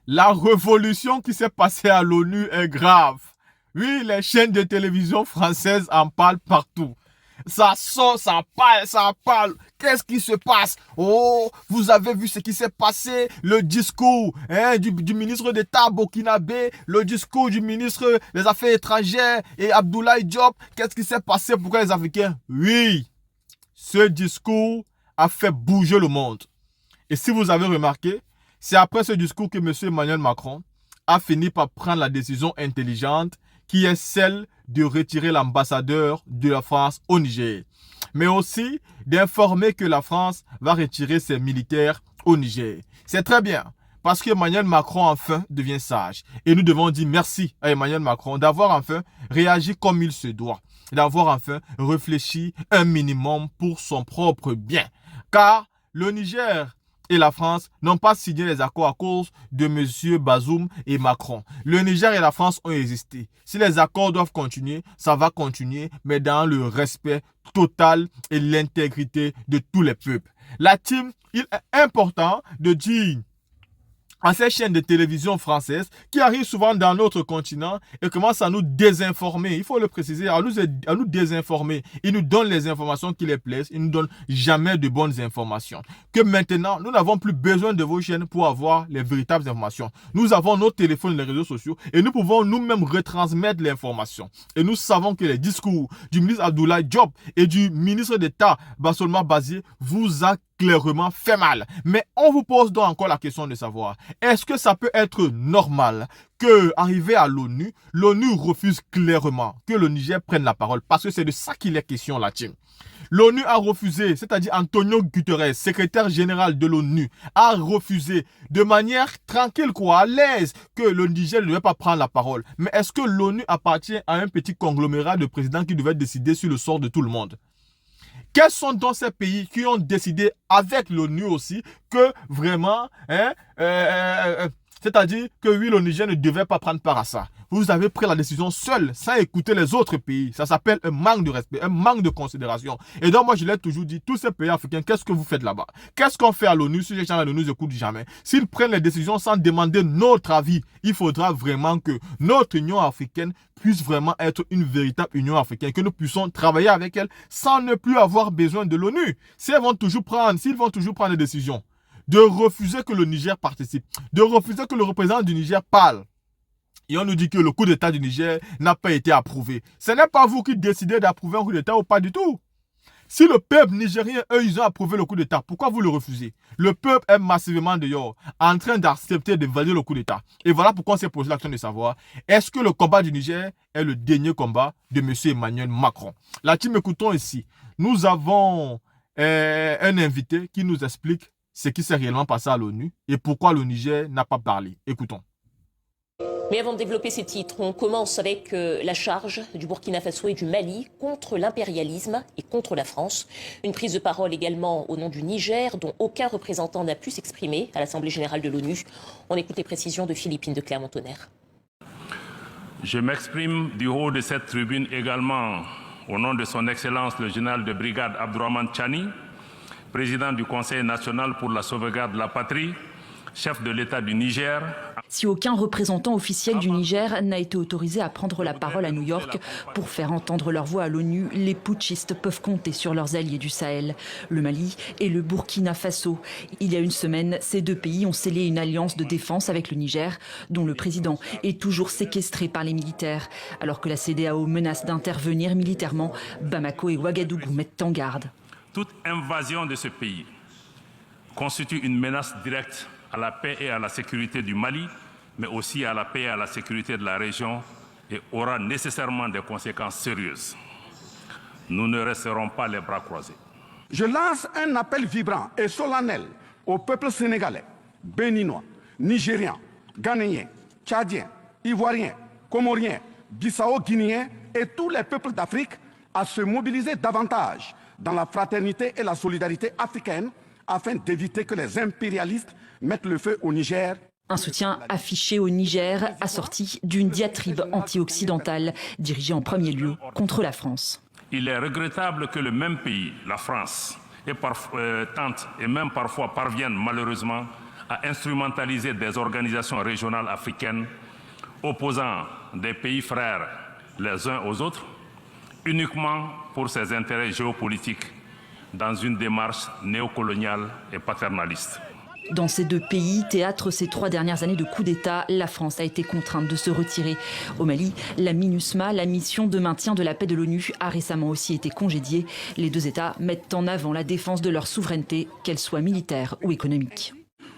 La révolution qui s'est passée à l'ONU est grave. Oui, les chaînes de télévision françaises en parlent partout. Ça sort, ça parle, ça parle. Qu'est-ce qui se passe? Oh, vous avez vu ce qui s'est passé? Le discours du ministre d'État burkinabé, le discours du ministre des Affaires étrangères et Abdoulaye Diop. Qu'est-ce qui s'est passé? Pourquoi les Africains? Oui, ce discours a fait bouger le monde. Et si vous avez remarqué, c'est après ce discours que M. Emmanuel Macron a fini par prendre la décision intelligente qui est celle de retirer l'ambassadeur de la France au Niger. Mais aussi d'informer que la France va retirer ses militaires au Niger. C'est très bien, parce que Emmanuel Macron enfin devient sage. Et nous devons dire merci à Emmanuel Macron d'avoir enfin réagi comme il se doit. D'avoir enfin réfléchi un minimum pour son propre bien. Car le Niger et la France n'ont pas signé les accords à cause de M. Bazoum et Macron. Le Niger et la France ont existé. Si les accords doivent continuer, ça va continuer, mais dans le respect total et l'intégrité de tous les peuples. La team, il est important de dire à ces chaînes de télévision françaises qui arrivent souvent dans notre continent et commencent à nous désinformer. Il faut le préciser, à nous désinformer. Ils nous donnent les informations qui les plaisent. Ils ne nous donnent jamais de bonnes informations. Que maintenant, nous n'avons plus besoin de vos chaînes pour avoir les véritables informations. Nous avons nos téléphones et les réseaux sociaux et nous pouvons nous-mêmes retransmettre l'information. Et nous savons que les discours du ministre Abdoulaye Diop et du ministre d'État Bassolma Bazier vous a clairement fait mal. Mais on vous pose donc encore la question de savoir, est-ce que ça peut être normal que, arrivé à l'ONU, l'ONU refuse clairement que le Niger prenne la parole? Parce que c'est de ça qu'il est question là, tiens. L'ONU a refusé, c'est-à-dire Antonio Guterres, secrétaire général de l'ONU, a refusé de manière tranquille, quoi, à l'aise, que le Niger ne devait pas prendre la parole. Mais est-ce que l'ONU appartient à un petit conglomérat de présidents qui devait décider sur le sort de tout le monde? Quels sont donc ces pays qui ont décidé avec l'ONU aussi que vraiment, c'est-à-dire que oui, le Niger ne devait pas prendre part à ça. Vous avez pris la décision seul, sans écouter les autres pays. Ça s'appelle un manque de respect, un manque de considération. Et donc moi, je l'ai toujours dit, tous ces pays africains, qu'est-ce que vous faites là-bas? Qu'est-ce qu'on fait à l'ONU si les gens à l'ONU ne nous écoutent jamais? S'ils prennent les décisions sans demander notre avis, il faudra vraiment que notre Union africaine puisse vraiment être une véritable Union africaine, que nous puissions travailler avec elle sans ne plus avoir besoin de l'ONU. S'ils vont toujours prendre des décisions, de refuser que le Niger participe, de refuser que le représentant du Niger parle, et on nous dit que le coup d'État du Niger n'a pas été approuvé. Ce n'est pas vous qui décidez d'approuver un coup d'État ou pas du tout. Si le peuple nigérien, eux, ils ont approuvé le coup d'État, pourquoi vous le refusez? Le peuple est massivement dehors, en train d'accepter de valider le coup d'État. Et voilà pourquoi on s'est posé la question de savoir, est-ce que le combat du Niger est le dernier combat de M. Emmanuel Macron? La team, écoutons ici. Nous avons un invité qui nous explique ce qui s'est réellement passé à l'ONU et pourquoi le Niger n'a pas parlé. Écoutons. Mais avant de développer ces titres, on commence avec la charge du Burkina Faso et du Mali contre l'impérialisme et contre la France. Une prise de parole également au nom du Niger, dont aucun représentant n'a pu s'exprimer à l'Assemblée générale de l'ONU. On écoute les précisions de Philippine de Clermont-Tonnerre. Je m'exprime du haut de cette tribune également au nom de son Excellence le général de brigade Abdourahmane Tchani, président du Conseil national pour la sauvegarde de la patrie, chef de l'État du Niger. Si aucun représentant officiel du Niger n'a été autorisé à prendre la parole à New York pour faire entendre leur voix à l'ONU, les putschistes peuvent compter sur leurs alliés du Sahel, le Mali et le Burkina Faso. Il y a une semaine, ces deux pays ont scellé une alliance de défense avec le Niger, dont le président est toujours séquestré par les militaires. Alors que la CEDEAO menace d'intervenir militairement, Bamako et Ouagadougou mettent en garde. Toute invasion de ce pays constitue une menace directe à la paix et à la sécurité du Mali, mais aussi à la paix et à la sécurité de la région et aura nécessairement des conséquences sérieuses. Nous ne resterons pas les bras croisés. Je lance un appel vibrant et solennel au peuple sénégalais, béninois, nigérian, ghanéen, tchadien, ivoirien, comorien, bissau-guinéen et tous les peuples d'Afrique à se mobiliser davantage dans la fraternité et la solidarité africaine afin d'éviter que les impérialistes mettent le feu au Niger. Un soutien affiché au Niger, assorti d'une diatribe anti-occidentale, dirigée en premier lieu contre la France. Il est regrettable que le même pays, la France, tente et même parfois parvienne malheureusement à instrumentaliser des organisations régionales africaines opposant des pays frères les uns aux autres, uniquement pour ses intérêts géopolitiques, dans une démarche néocoloniale et paternaliste. Dans ces deux pays, théâtre ces 3 dernières années de coup d'État, la France a été contrainte de se retirer. Au Mali, la MINUSMA, la mission de maintien de la paix de l'ONU, a récemment aussi été congédiée. Les deux États mettent en avant la défense de leur souveraineté, qu'elle soit militaire ou économique.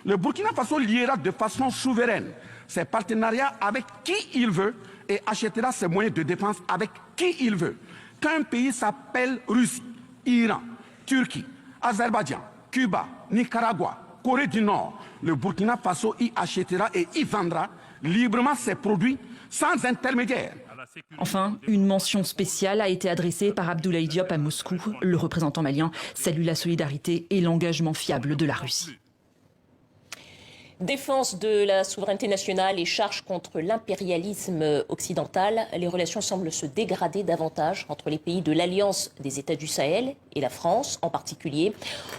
Le Burkina Faso liera de façon souveraine ses partenariats avec qui il veut et achètera ses moyens de défense avec qui il veut. Qu'un pays s'appelle Russie, Iran, Turquie, Azerbaïdjan, Cuba, Nicaragua, Corée du Nord, le Burkina Faso y achètera et y vendra librement ses produits sans intermédiaire. Enfin, une mention spéciale a été adressée par Abdoulaye Diop à Moscou. Le représentant malien salue la solidarité et l'engagement fiable de la Russie. Défense de la souveraineté nationale et charge contre l'impérialisme occidental, les relations semblent se dégrader davantage entre les pays de l'Alliance des États du Sahel et la France en particulier.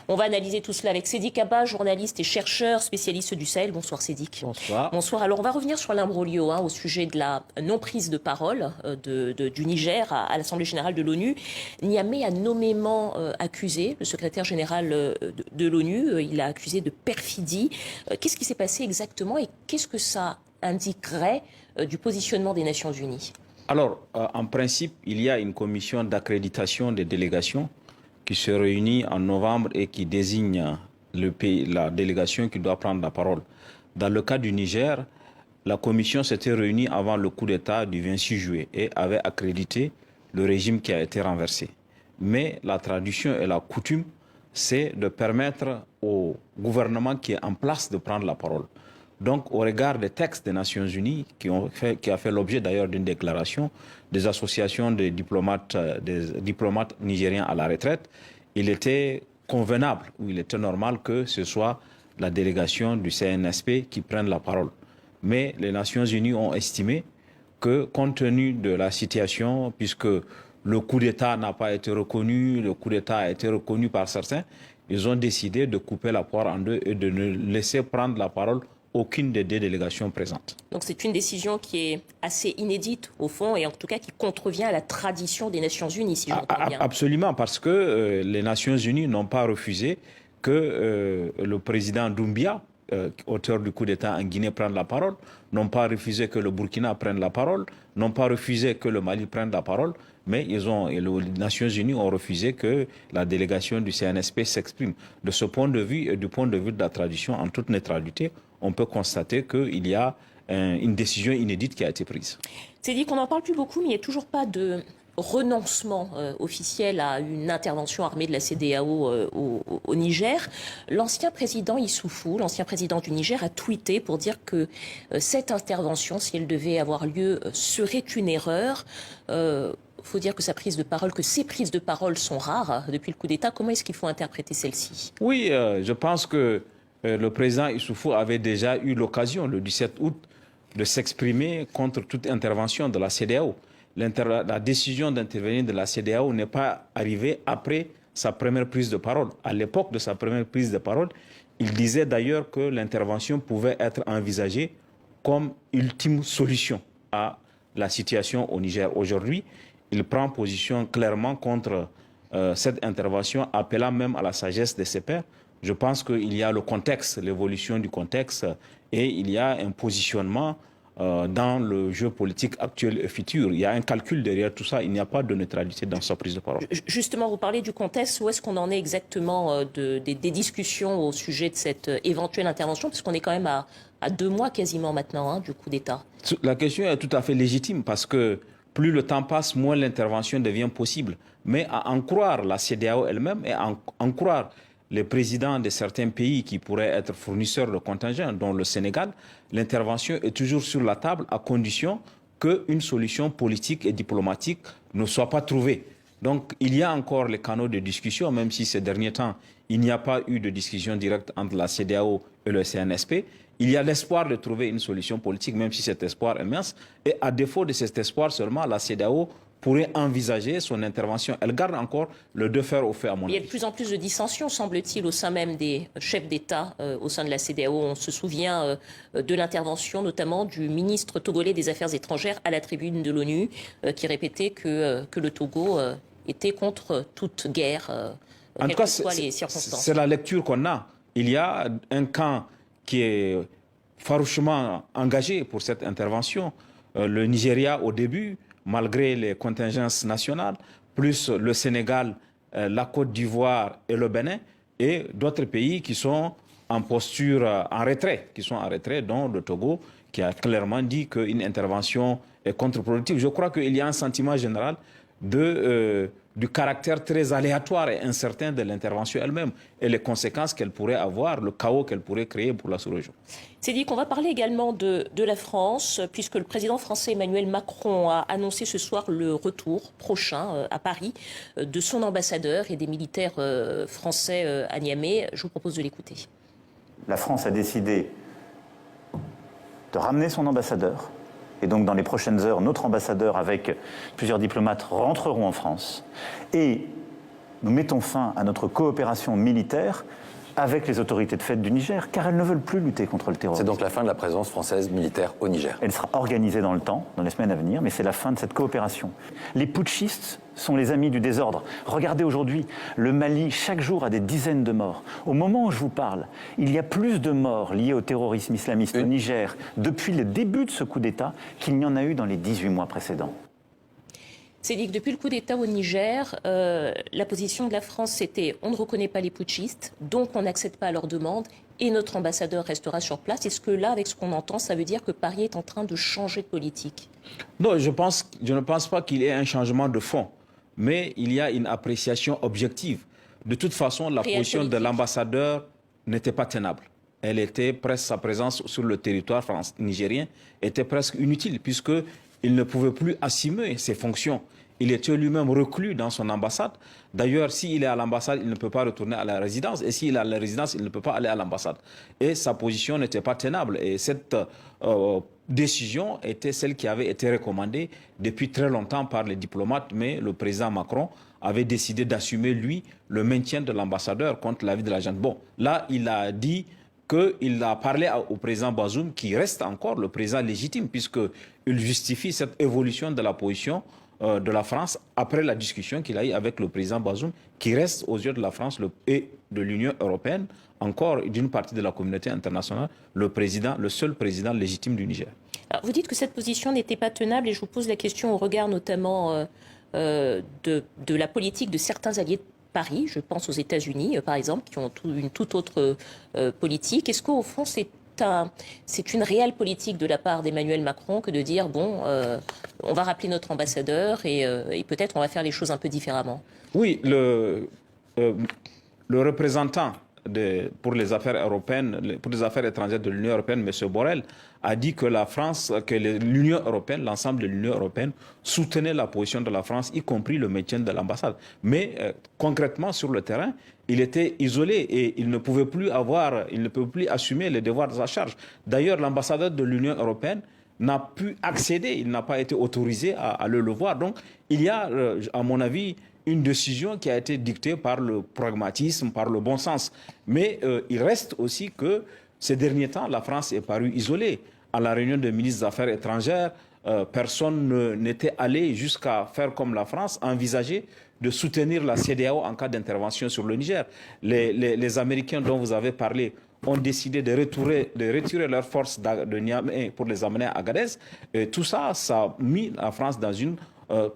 On va analyser tout cela avec Sédik Abba, journaliste et chercheur spécialiste du Sahel. Bonsoir Sédik. Bonsoir. Bonsoir. Alors on va revenir sur l'imbroglio au sujet de la non-prise de parole du Niger à l'Assemblée générale de l'ONU. Niamey a nommément accusé le secrétaire général de l'ONU. Il l'a accusé de perfidie. Qu'est-ce qui s'est passé exactement et qu'est-ce que ça indiquerait du positionnement des Nations Unies? Alors, en principe, il y a une commission d'accréditation des délégations qui se réunit en novembre et qui désigne la délégation qui doit prendre la parole. Dans le cas du Niger, la commission s'était réunie avant le coup d'État du 26 juillet et avait accrédité le régime qui a été renversé. Mais la tradition et la coutume, c'est de permettre au gouvernement qui est en place de prendre la parole. Donc, au regard des textes des Nations Unies, qui a fait l'objet d'ailleurs d'une déclaration des associations des diplomates nigériens à la retraite, il était convenable, ou il était normal que ce soit la délégation du CNSP qui prenne la parole. Mais les Nations Unies ont estimé que, compte tenu de la situation, puisque le coup d'État n'a pas été reconnu, le coup d'État a été reconnu par certains, ils ont décidé de couper la poire en deux et de ne laisser prendre la parole aucune des deux délégations présentes. Donc c'est une décision qui est assez inédite au fond et en tout cas qui contrevient à la tradition des Nations Unies, si j'entends bien. Absolument, parce que les Nations Unies n'ont pas refusé que le président Doumbia, auteur du coup d'État en Guinée, prenne la parole, n'ont pas refusé que le Burkina prenne la parole, n'ont pas refusé que le Mali prenne la parole, mais les Nations Unies ont refusé que la délégation du CNSP s'exprime. De ce point de vue et du point de vue de la tradition, en toute neutralité, on peut constater qu'il y a une décision inédite qui a été prise. C'est dit qu'on n'en parle plus beaucoup, mais il n'y a toujours pas de renoncement officiel à une intervention armée de la CEDEAO au Niger. L'ancien président Issoufou, l'ancien président du Niger, a tweeté pour dire que cette intervention, si elle devait avoir lieu, serait une erreur. Il faut dire que ces prises de parole sont rares depuis le coup d'État. Comment est-ce qu'il faut interpréter celle-ci? Oui, je pense que le président Issoufou avait déjà eu l'occasion, le 17 août, de s'exprimer contre toute intervention de la CEDEAO. La décision d'intervenir de la CEDEAO n'est pas arrivée après sa première prise de parole. À l'époque de sa première prise de parole, il disait d'ailleurs que l'intervention pouvait être envisagée comme ultime solution à la situation au Niger. Aujourd'hui, il prend position clairement contre cette intervention, appelant même à la sagesse de ses pairs. Je pense qu'il y a le contexte, l'évolution du contexte, et il y a un positionnement dans le jeu politique actuel et futur. Il y a un calcul derrière tout ça. Il n'y a pas de neutralité dans sa prise de parole. Justement, vous parlez du contexte. Où est-ce qu'on en est exactement des discussions au sujet de cette éventuelle intervention? Parce qu'on est quand même à 2 mois quasiment maintenant du coup d'État. La question est tout à fait légitime parce que plus le temps passe, moins l'intervention devient possible. Mais à en croire la CEDEAO elle-même et à en croire les présidents de certains pays qui pourraient être fournisseurs de contingents, dont le Sénégal, l'intervention est toujours sur la table à condition qu'une solution politique et diplomatique ne soit pas trouvée. Donc il y a encore les canaux de discussion, même si ces derniers temps, il n'y a pas eu de discussion directe entre la CEDEAO et le CNSP. Il y a l'espoir de trouver une solution politique, même si cet espoir est mince. Et à défaut de cet espoir seulement, la CEDEAO pourrait envisager son intervention. Elle garde encore le deux fers au feu, à mon avis. Il y a de plus en plus de dissensions, semble-t-il, au sein même des chefs d'État, au sein de la CEDEAO. On se souvient de l'intervention notamment du ministre togolais des Affaires étrangères à la tribune de l'ONU, qui répétait que le Togo était contre toute guerre, en quelles tout cas, que soient les circonstances. c'est la lecture qu'on a. Il y a un camp qui est farouchement engagé pour cette intervention. Le Nigeria au début, malgré les contingences nationales, plus le Sénégal, la Côte d'Ivoire et le Bénin, et d'autres pays qui sont en posture en retrait, dont le Togo, qui a clairement dit qu'une intervention est contre-productive. Je crois qu'il y a un sentiment général du caractère très aléatoire et incertain de l'intervention elle-même et les conséquences qu'elle pourrait avoir, le chaos qu'elle pourrait créer pour la sous-région. C'est dit qu'on va parler également de la France, puisque le président français Emmanuel Macron a annoncé ce soir le retour prochain à Paris de son ambassadeur et des militaires français à Niamey. Je vous propose de l'écouter. La France a décidé de ramener son ambassadeur. Et donc, dans les prochaines heures, notre ambassadeur, avec plusieurs diplomates, rentreront en France. Et nous mettons fin à notre coopération militaire avec les autorités de fait du Niger, car elles ne veulent plus lutter contre le terrorisme. C'est donc la fin de la présence française militaire au Niger. Elle sera organisée dans le temps, dans les semaines à venir, mais c'est la fin de cette coopération. Les putschistes sont les amis du désordre. Regardez aujourd'hui, le Mali, chaque jour, a des dizaines de morts. Au moment où je vous parle, il y a plus de morts liés au terrorisme islamiste au Niger depuis le début de ce coup d'État qu'il n'y en a eu dans les 18 mois précédents. C'est dit que depuis le coup d'État au Niger, la position de la France, c'était on ne reconnaît pas les putschistes, donc on n'accède pas à leurs demandes et notre ambassadeur restera sur place. Est-ce que là, avec ce qu'on entend, ça veut dire que Paris est en train de changer de politique? Non, je ne pense pas qu'il y ait un changement de fond, mais il y a une appréciation objective. De toute façon, la position de l'ambassadeur n'était pas tenable. Elle était presque, sa présence sur le territoire nigérien était presque inutile, puisqu'il ne pouvait plus assumer ses fonctions. Il était lui-même reclus dans son ambassade. D'ailleurs, s'il est à l'ambassade, il ne peut pas retourner à la résidence. Et s'il est à la résidence, il ne peut pas aller à l'ambassade. Et sa position n'était pas tenable. Et cette décision était celle qui avait été recommandée depuis très longtemps par les diplomates. Mais le président Macron avait décidé d'assumer, lui, le maintien de l'ambassadeur contre l'avis de la junte. Bon, là, il a dit qu'il a parlé au président Bazoum, qui reste encore le président légitime, puisqu'il justifie cette évolution de la position de la France après la discussion qu'il a eue avec le président Bazoum, qui reste aux yeux de la France et de l'Union européenne, encore d'une partie de la communauté internationale, le seul président légitime du Niger. Alors, vous dites que cette position n'était pas tenable et je vous pose la question au regard notamment de la politique de certains alliés de Paris, je pense aux États-Unis par exemple, qui ont une toute autre politique. Est-ce qu'au fond c'est une réelle politique de la part d'Emmanuel Macron que de dire bon, on va rappeler notre ambassadeur et peut-être on va faire les choses un peu différemment? Oui, le représentant pour les affaires européennes, pour les affaires étrangères de l'Union européenne, M. Borrell, a dit que la France, que l'Union européenne, l'ensemble de l'Union européenne, soutenait la position de la France, y compris le maintien de l'ambassade. Mais concrètement, sur le terrain, il était isolé et il ne pouvait plus assumer les devoirs de sa charge. D'ailleurs, l'ambassadeur de l'Union européenne n'a pu accéder, il n'a pas été autorisé à aller le voir. Donc, il y a, à mon avis, une décision qui a été dictée par le pragmatisme, par le bon sens. Mais il reste aussi que ces derniers temps, la France est parue isolée. À la réunion des ministres des Affaires étrangères, personne n'était allé jusqu'à faire comme la France, envisager de soutenir la CEDEAO en cas d'intervention sur le Niger. Les Américains dont vous avez parlé ont décidé de retirer leurs forces de Niamey pour les amener à Agadez. Et tout ça, ça a mis la France dans une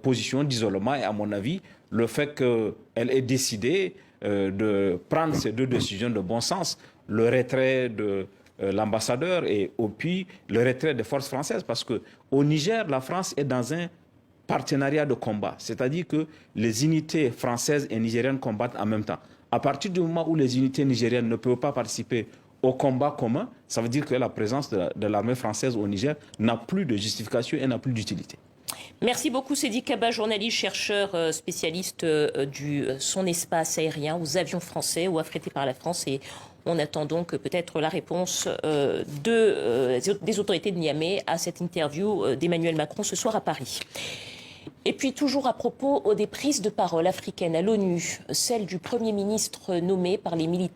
position d'isolement. Et à mon avis, le fait qu'elle ait décidé de prendre ces deux décisions de bon sens, le retrait de l'ambassadeur et puis le retrait des forces françaises, parce qu'au Niger, la France est dans un partenariat de combat, c'est-à-dire que les unités françaises et nigériennes combattent en même temps. À partir du moment où les unités nigériennes ne peuvent pas participer au combat commun, ça veut dire que la présence de l'armée française au Niger n'a plus de justification et n'a plus d'utilité. Merci beaucoup Sédi Kaba, journaliste, chercheur, spécialiste du son espace aérien aux avions français ou affrétés par la France. Et on attend donc peut-être la réponse des autorités de Niamey à cette interview d'Emmanuel Macron ce soir à Paris. Et puis toujours à propos des prises de parole africaines à l'ONU, celle du Premier ministre nommé par les militaires